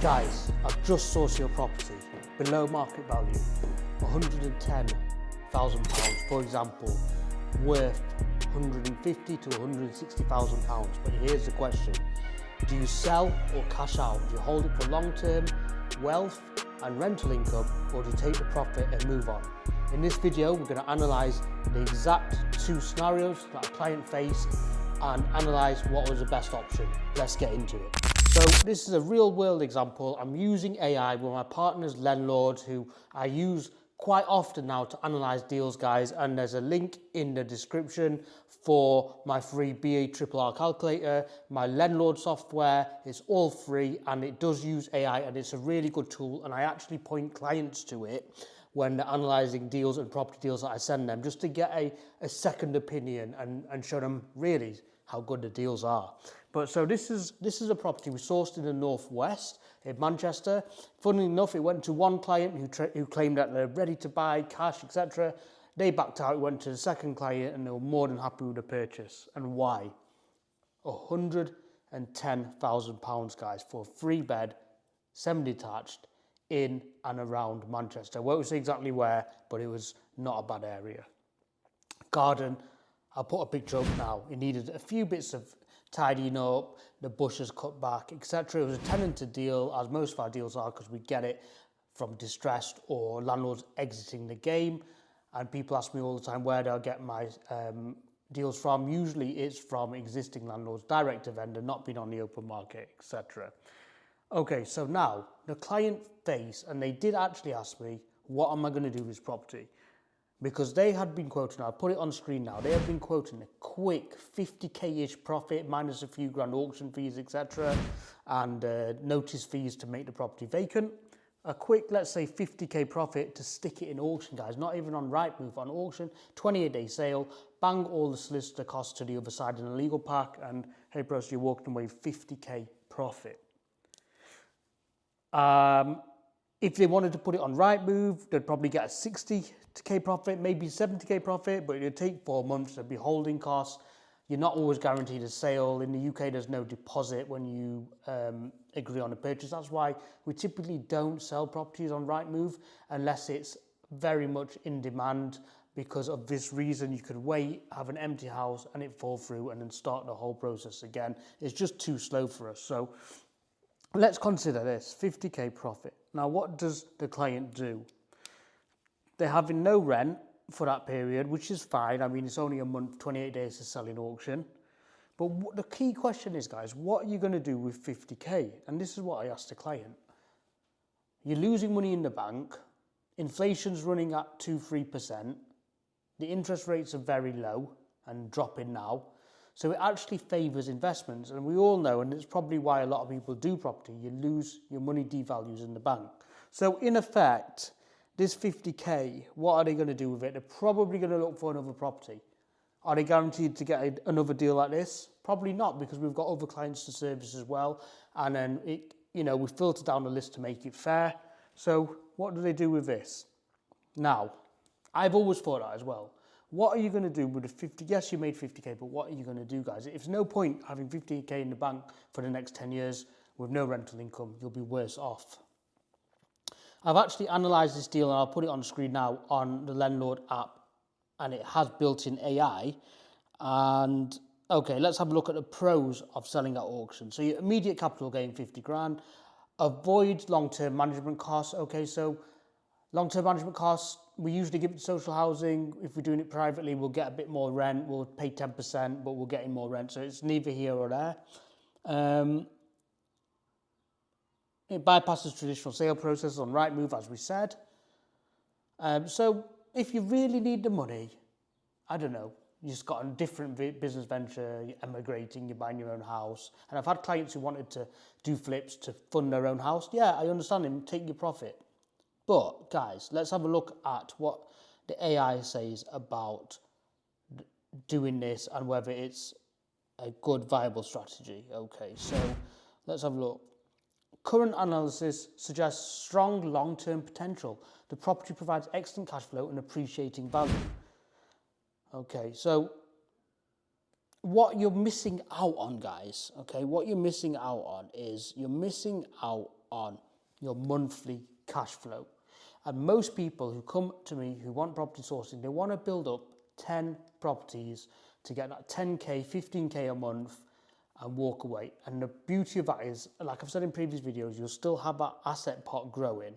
Guys, I've just sourced your property below market value, £110,000, for example, worth £150,000 to £160,000. But here's the question: do you sell or cash out? Do you hold it for long-term wealth and rental income, or do you take the profit and move on? In this video, we're going to analyse the exact two scenarios that a client faced and analyse what was the best option. Let's get into it. So this is a real world example. I'm using AI with my partner's LENDLORD, who I use quite often now to analyse deals, guys, and there's a link in the description for my free BA calculator, my LENDLORD software. It's all free and it does use AI, and it's a really good tool, and I actually point clients to it when they're analysing deals and property deals that I send them, just to get a second opinion and show them really how good the deals are. But so this is a property we sourced in the northwest in Manchester. Funnily enough, it went to one client who claimed that they're ready to buy, cash, etc. They backed out. It went to the second client, and they were more than happy with the purchase. And why? £110,000, guys, for a 3-bed, semi-detached in and around Manchester. I won't say exactly where, but it was not a bad area. Garden, I'll put a picture up now. It needed a few bits of tidying up, the bushes cut back, etc. It was a tenanted deal, as most of our deals are, because we get it from distressed or landlords exiting the game. And people ask me all the time where do I get my deals from. Usually it's from existing landlords, direct to vendor, not been on the open market, etc. Okay, so now the client faced, and they did actually ask me, what am I going to do with this property? Because they had been quoting, I'll put it on screen now, they had been quoting a quick 50k-ish profit minus a few grand auction fees, etc. and notice fees to make the property vacant. A quick, let's say 50k profit to stick it in auction, guys, not even on Rightmove, on auction, 28-day sale, bang all the solicitor costs to the other side in a legal pack, and hey bro, so you're walking away with 50k profit. If they wanted to put it on Rightmove, they'd probably get a 60k profit, maybe 70k profit, but it'd take 4 months. There'd be holding costs. You're not always guaranteed a sale. In the UK, there's no deposit when you agree on a purchase. That's why we typically don't sell properties on Rightmove unless it's very much in demand. Because of this reason, you could wait, have an empty house, and it fall through, and then start the whole process again. It's just too slow for us. So let's consider this, 50k profit. Now, what does the client do? They're having no rent for that period, which is fine. I mean, it's only a month, 28 days to sell in auction. But the key question is, guys, what are you going to do with 50k? And this is what I asked the client. You're losing money in the bank. Inflation's running at 2-3%. The interest rates are very low and dropping now. So it actually favours investments, and we all know, and it's probably why a lot of people do property, you lose, your money devalues in the bank. So in effect, this 50k, what are they going to do with it? They're probably going to look for another property. Are they guaranteed to get another deal like this? Probably not, because we've got other clients to service as well, and then we filter down the list to make it fair. So what do they do with this? Now, I've always thought that as well. What are you going to do with the 50? Yes, you made 50k, but what are you going to do, guys? It's no point having 50k in the bank for the next 10 years with no rental income. You'll be worse off. I've actually analysed this deal, and I'll put it on screen now on the LENDLORD app, and it has built-in AI. And okay, let's have a look at the pros of selling at auction. So your immediate capital gain, 50 grand. Avoid long-term management costs. Okay, so long-term management costs, we usually give it to social housing. If we're doing it privately, we'll get a bit more rent. We'll pay 10%, but we'll get in more rent. So it's neither here or there. It bypasses traditional sale process on Rightmove, as we said. So if you really need the money, I don't know, you just got a different business venture, you're emigrating, you're buying your own house. And I've had clients who wanted to do flips to fund their own house. Yeah, I understand them, take your profit. But guys, let's have a look at what the AI says about doing this and whether it's a good, viable strategy. Okay, so let's have a look. Current analysis suggests strong long-term potential. The property provides excellent cash flow and appreciating value. Okay, so what you're missing out on, guys, okay, what you're missing out on is you're missing out on your monthly cash flow. And most people who come to me who want property sourcing, they want to build up 10 properties to get that 10k, 15k a month and walk away. And the beauty of that is, like I've said in previous videos, you'll still have that asset pot growing.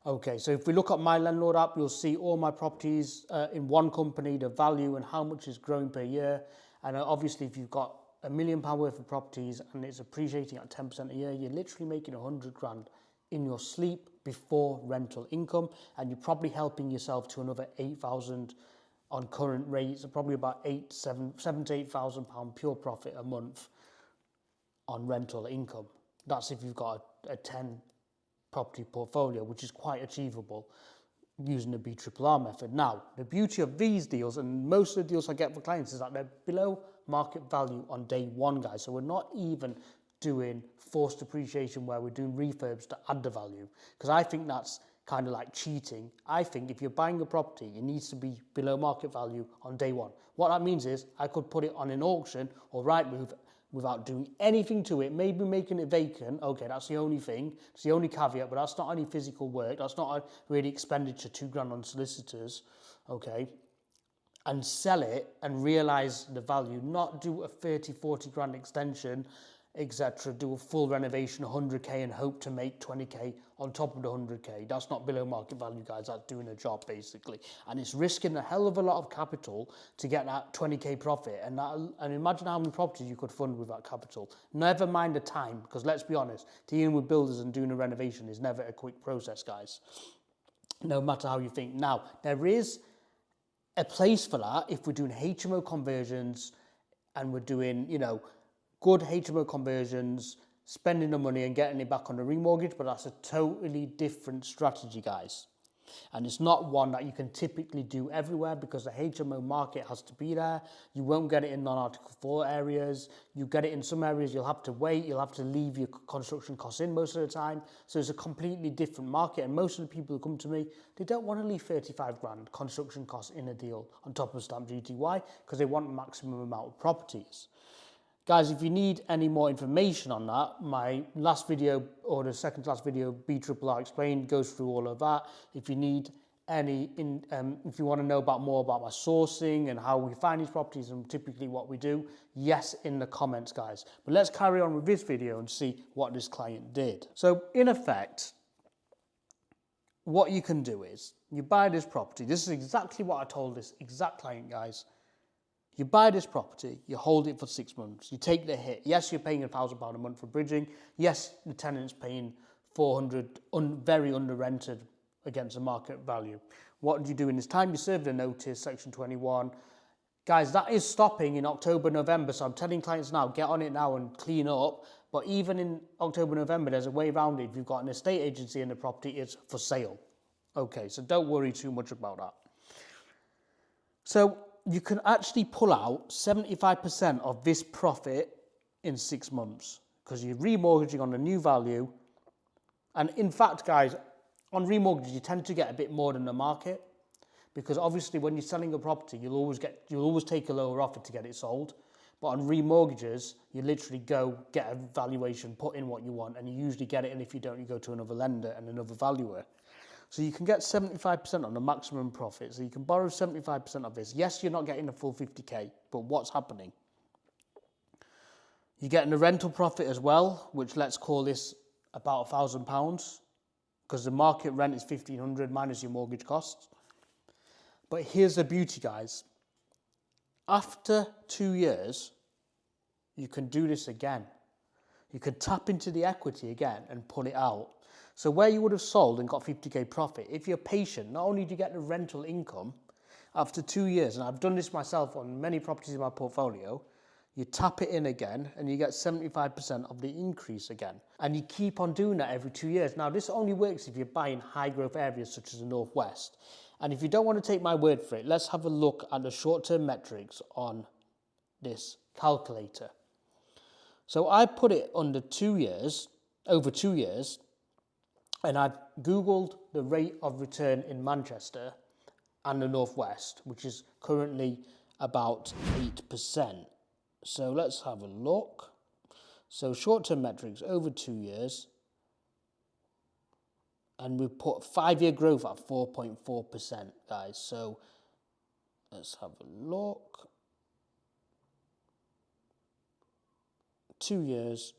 Okay, so if we look at my Landlord app, you'll see all my properties in one company, the value and how much is growing per year. And obviously if you've got £1 million worth of properties and it's appreciating at 10% a year, you're literally making 100 grand in your sleep before rental income, and you're probably helping yourself to another 8,000 on current rates, probably about £7,000 to £8,000 pure profit a month on rental income. That's if you've got a 10 property portfolio, which is quite achievable using the BRRR method. Now, the beauty of these deals, and most of the deals I get for clients, is that they're below market value on day one, guys. So we're not even doing forced depreciation where we're doing refurbs to add the value, because I think that's kind of like cheating. I think if you're buying a property, it needs to be below market value on day one. What that means is I could put it on an auction or Rightmove without doing anything to it, maybe making it vacant. Okay, that's the only thing, it's the only caveat, but that's not any physical work, that's not a really expenditure, £2,000 on solicitors, okay, and sell it and realise the value, not do a 30, 40 grand extension, etc., do a full renovation, 100k, and hope to make 20k on top of the 100k. That's not below market value, guys. That's doing a job, basically. And it's risking a hell of a lot of capital to get that 20k profit. And imagine how many properties you could fund with that capital. Never mind the time, because let's be honest, dealing with builders and doing a renovation is never a quick process, guys, no matter how you think. Now, there is a place for that if we're doing HMO conversions and we're doing, you know, good HMO conversions, spending the money and getting it back on the remortgage, but that's a totally different strategy, guys. And it's not one that you can typically do everywhere because the HMO market has to be there. You won't get it in non-Article 4 areas. You get it in some areas, you'll have to wait, you'll have to leave your construction costs in most of the time. So it's a completely different market. And most of the people who come to me, they don't want to leave 35 grand construction costs in a deal on top of stamp duty. Why? Because they want the maximum amount of properties. Guys, if you need any more information on that, my last video, or the second to last video, BRRR Explained, goes through all of that. If you need any, if you want to know more about my sourcing and how we find these properties and typically what we do, yes, in the comments, guys. But let's carry on with this video and see what this client did. So in effect, what you can do is you buy this property. This is exactly what I told this exact client, guys. You buy this property, you hold it for 6 months, you take the hit. Yes, you're paying £1,000 a month for bridging. Yes, the tenant's paying 400, very under rented against the market value. What do you do in this time? You serve the notice, Section 21. Guys, that is stopping in October, November. So I'm telling clients now, get on it now and clean up. But even in October, November, there's a way around it. If you've got an estate agency in the property, it's for sale. Okay, so don't worry too much about that. So you can actually pull out 75% of this profit in 6 months because you're remortgaging on the new value. And in fact, guys, on remortgages, you tend to get a bit more than the market because obviously when you're selling a property, you'll always take a lower offer to get it sold. But on remortgages, you literally go get a valuation, put in what you want, and you usually get it. And if you don't, you go to another lender and another valuer. So you can get 75% on the maximum profit. So you can borrow 75% of this. Yes, you're not getting the full 50k, but what's happening? You're getting the rental profit as well, which let's call this about £1,000 because the market rent is 1,500 minus your mortgage costs. But here's the beauty, guys. After 2 years, you can do this again. You can tap into the equity again and pull it out. So where you would have sold and got 50k profit, if you're patient, not only do you get the rental income after 2 years, and I've done this myself on many properties in my portfolio, you tap it in again and you get 75% of the increase again. And you keep on doing that every 2 years. Now, this only works if you're buying high growth areas such as the Northwest. And if you don't want to take my word for it, let's have a look at the short-term metrics on this calculator. So I put it under 2 years, over 2 years, and I've Googled the rate of return in Manchester and the Northwest, which is currently about 8%. So let's have a look. So short-term metrics over 2 years. And we put 5-year growth at 4.4%, guys. So let's have a look. 2 years.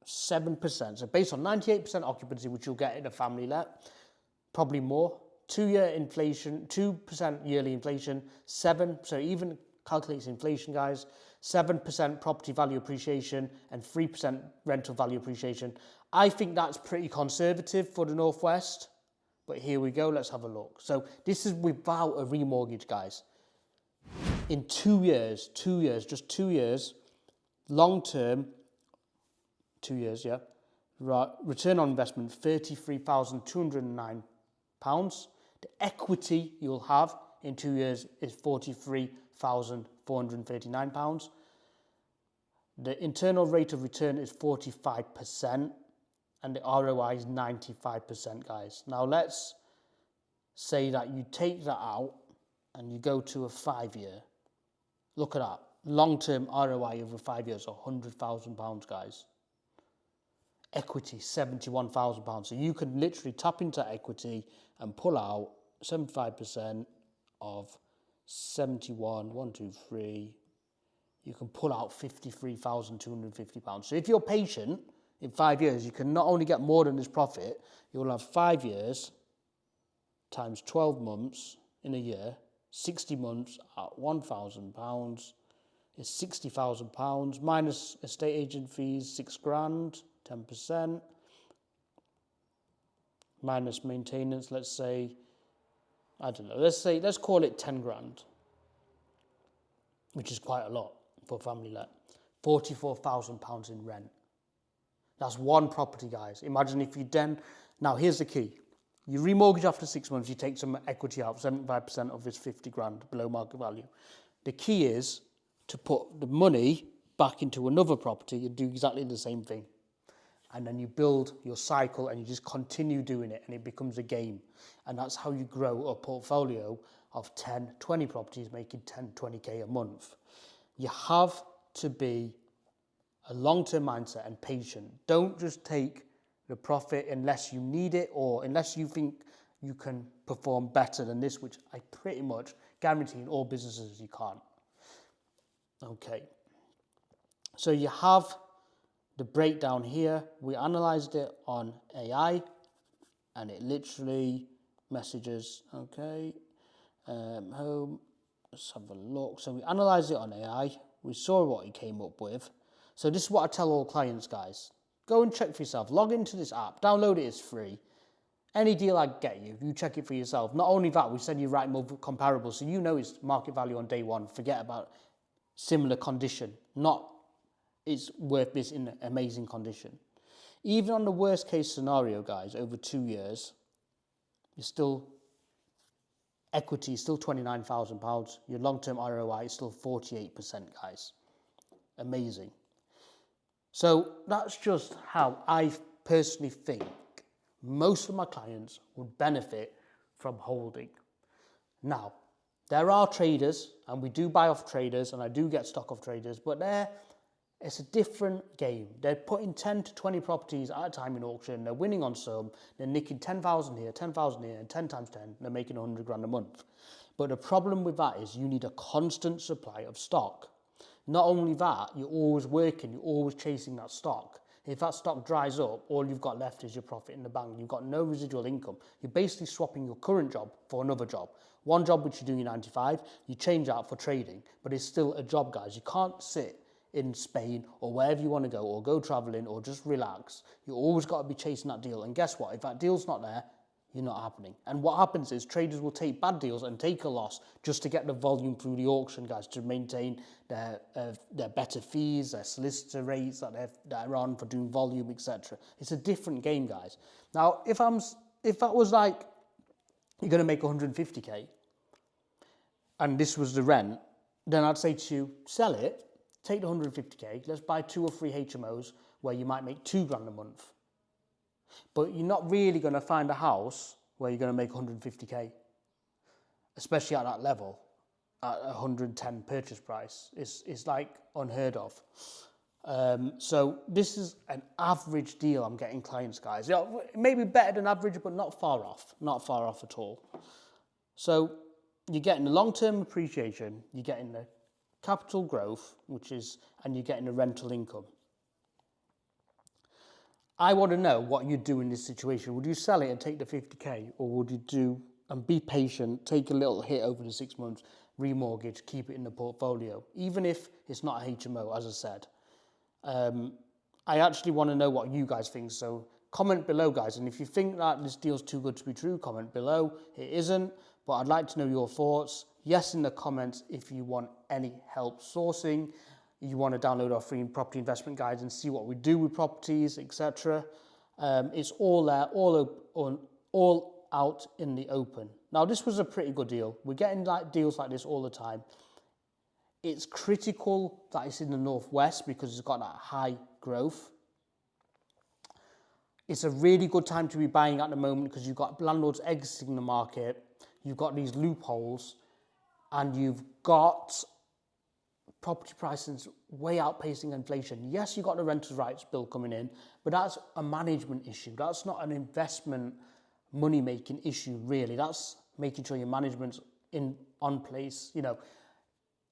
7%. So based on 98% occupancy, which you'll get in a family let, probably more. 2-year inflation, 2% yearly inflation, 7, so even calculates inflation, guys, 7% property value appreciation and 3% rental value appreciation. I think that's pretty conservative for the Northwest, but here we go, let's have a look. So this is without a remortgage, guys. In 2 years, just 2 years, long term, 2 years, yeah, return on investment, £33,209. The equity you'll have in 2 years is £43,439. The internal rate of return is 45%, and the ROI is 95%, guys. Now let's say that you take that out and you go to a 5-year. Look at that. Long-term ROI over 5 years, £100,000, guys. Equity, £71,000. So you can literally tap into equity and pull out 75% of 71, 1, 2, 3. You can pull out £53,250. So if you're patient, in 5 years, you can not only get more than this profit, you'll have 5 years times 12 months in a year, 60 months at £1,000 is £60,000 minus estate agent fees, 6 grand, 10%, minus maintenance, let's say, I don't know, let's call it 10 grand, which is quite a lot for a family let. £44,000 in rent. That's one property, guys. Imagine if you then, now here's the key. You remortgage after 6 months, you take some equity out, 75% of this 50 grand below market value. The key is to put the money back into another property. You do exactly the same thing. And then you build your cycle and you just continue doing it and it becomes a game. And that's how you grow a portfolio of 10, 20 properties making 10, 20K a month. You have to be a long-term mindset and patient. Don't just take the profit unless you need it or unless you think you can perform better than this, which I pretty much guarantee in all businesses you can't. Okay. So you have the breakdown here. We analyzed it on AI and it literally messages, okay, home, let's have a look. So we analyzed it on AI. We saw what it came up with. So this is what I tell all clients, guys. Go and check for yourself. Log into this app. Download it. It's free. Any deal I get you, you check it for yourself. Not only that, we send you right move comparable, so you know it's market value on day one. Forget about similar condition. Not it's worth this in amazing condition. Even on the worst case scenario, guys, over 2 years, you're still equity is still £29,000. Your long-term ROI is still 48%, guys. Amazing. So that's just how I personally think most of my clients would benefit from holding. Now, there are traders, and we do buy off traders, and I do get stock of traders, but it's a different game. They're putting 10 to 20 properties at a time in auction. They're winning on some. They're nicking 10,000 here, 10,000 here, and 10 times 10. They're making 100 grand a month. But the problem with that is you need a constant supply of stock. Not only that, you're always working, you're always chasing that stock. If that stock dries up, all you've got left is your profit in the bank. You've got no residual income. You're basically swapping your current job for another job. One job which you're doing 9 to 5, you change that for trading, but it's still a job, guys. You can't sit in Spain or wherever you want to go or go traveling or just relax. You always got to be chasing that deal. And guess what? If that deal's not there, you're not happening. And what happens is traders will take bad deals and take a loss just to get the volume through the auction, guys, to maintain their better fees, their solicitor rates that they're on for doing volume, etc. It's a different game, guys. Now, if that was like you're going to make 150k and this was the rent, then I'd say to you, sell it, take the 150k, let's buy 2 or 3 HMOs where you might make 2 grand a month. But you're not really going to find a house where you're going to make 150k, especially at that level. at 110 purchase price. It's like unheard of. So this is an average deal I'm getting clients, guys. You know, maybe better than average, but not far off at all. So you're getting the long-term appreciation, you're getting the capital growth, and you're getting the rental income. I want to know what you'd do in this situation. Would you sell it and take the 50k, or would you do and be patient, take a little hit over the 6 months, remortgage, keep it in the portfolio, even if it's not a HMO, as I said. I actually want to know what you guys think, so comment below, guys, and if you think that this deal's too good to be true, comment below. It isn't, but I'd like to know your thoughts. Yes in the comments if you want any help sourcing, you want to download our free property investment guides and see what we do with properties, etc. It's all there, all out in the open. Now, this was a pretty good deal. We're getting deals like this all the time. It's critical that it's in the northwest because it's got that high growth. It's a really good time to be buying at the moment because you've got landlords exiting the market, you've got these loopholes, and you've got property prices way outpacing inflation. Yes, you've got the renters' rights bill coming in, but that's a management issue. That's not an investment money-making issue, really. That's making sure your management's on place, you know,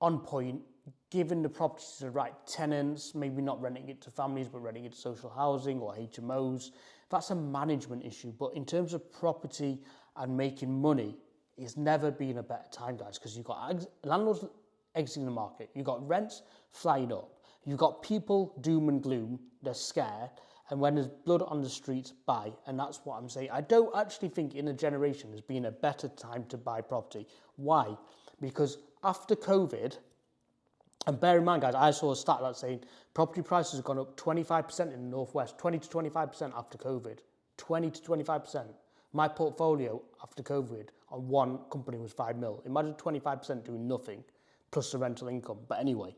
on point, giving the properties the right tenants, maybe not renting it to families, but renting it to social housing or HMOs. That's a management issue. But in terms of property and making money, it's never been a better time, guys, because you've got landlords exiting the market, you've got rents flying up, you've got people doom and gloom, they're scared, and when there's blood on the streets, buy. And that's what I'm saying. I don't actually think in a generation there's been a better time to buy property. Why? Because after COVID, and bear in mind, guys, I saw a stat that's saying property prices have gone up 25% in the northwest, 20 to 25% after COVID, 20 to 25%. My portfolio after COVID on one company was 5 mil. Imagine 25% doing nothing, plus the rental income. But anyway,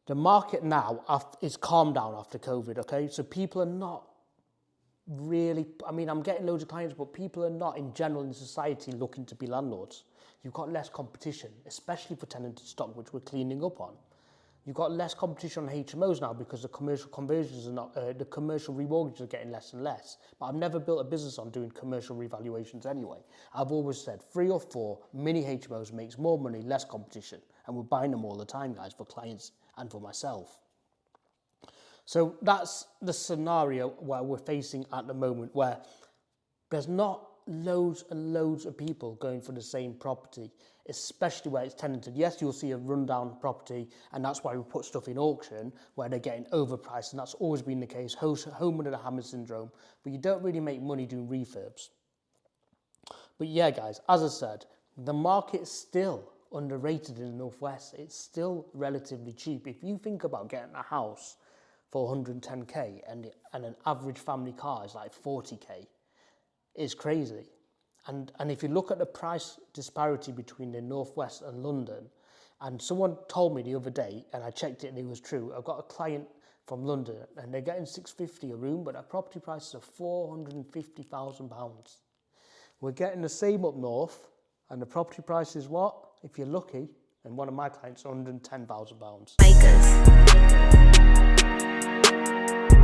the market now is calmed down after COVID, okay? So people are not really, I mean, I'm getting loads of clients, but people are not in general in society looking to be landlords. You've got less competition, especially for tenanted stock, which we're cleaning up on. You've got less competition on HMOs now because the commercial conversions are not, the commercial remortgages are getting less and less. But I've never built a business on doing commercial revaluations anyway. I've always said 3 or 4 mini HMOs makes more money, less competition. And we're buying them all the time, guys, for clients and for myself. So that's the scenario where we're facing at the moment, where there's not loads and loads of people going for the same property, especially where it's tenanted. Yes, you'll see a rundown property, and that's why we put stuff in auction where they're getting overpriced, and that's always been the case, home under the hammer syndrome, but you don't really make money doing refurbs. But yeah, guys, as I said, the market is still underrated in the northwest. It's still relatively cheap. If you think about getting a house for 110k and an average family car is like 40k, it's crazy. And if you look at the price disparity between the northwest and London, and someone told me the other day, and I checked it and it was true, I've got a client from London and they're getting $650 a room, but their property prices are £450,000. We're getting the same up north, and the property price is what? If you're lucky, and one of my clients, £110,000.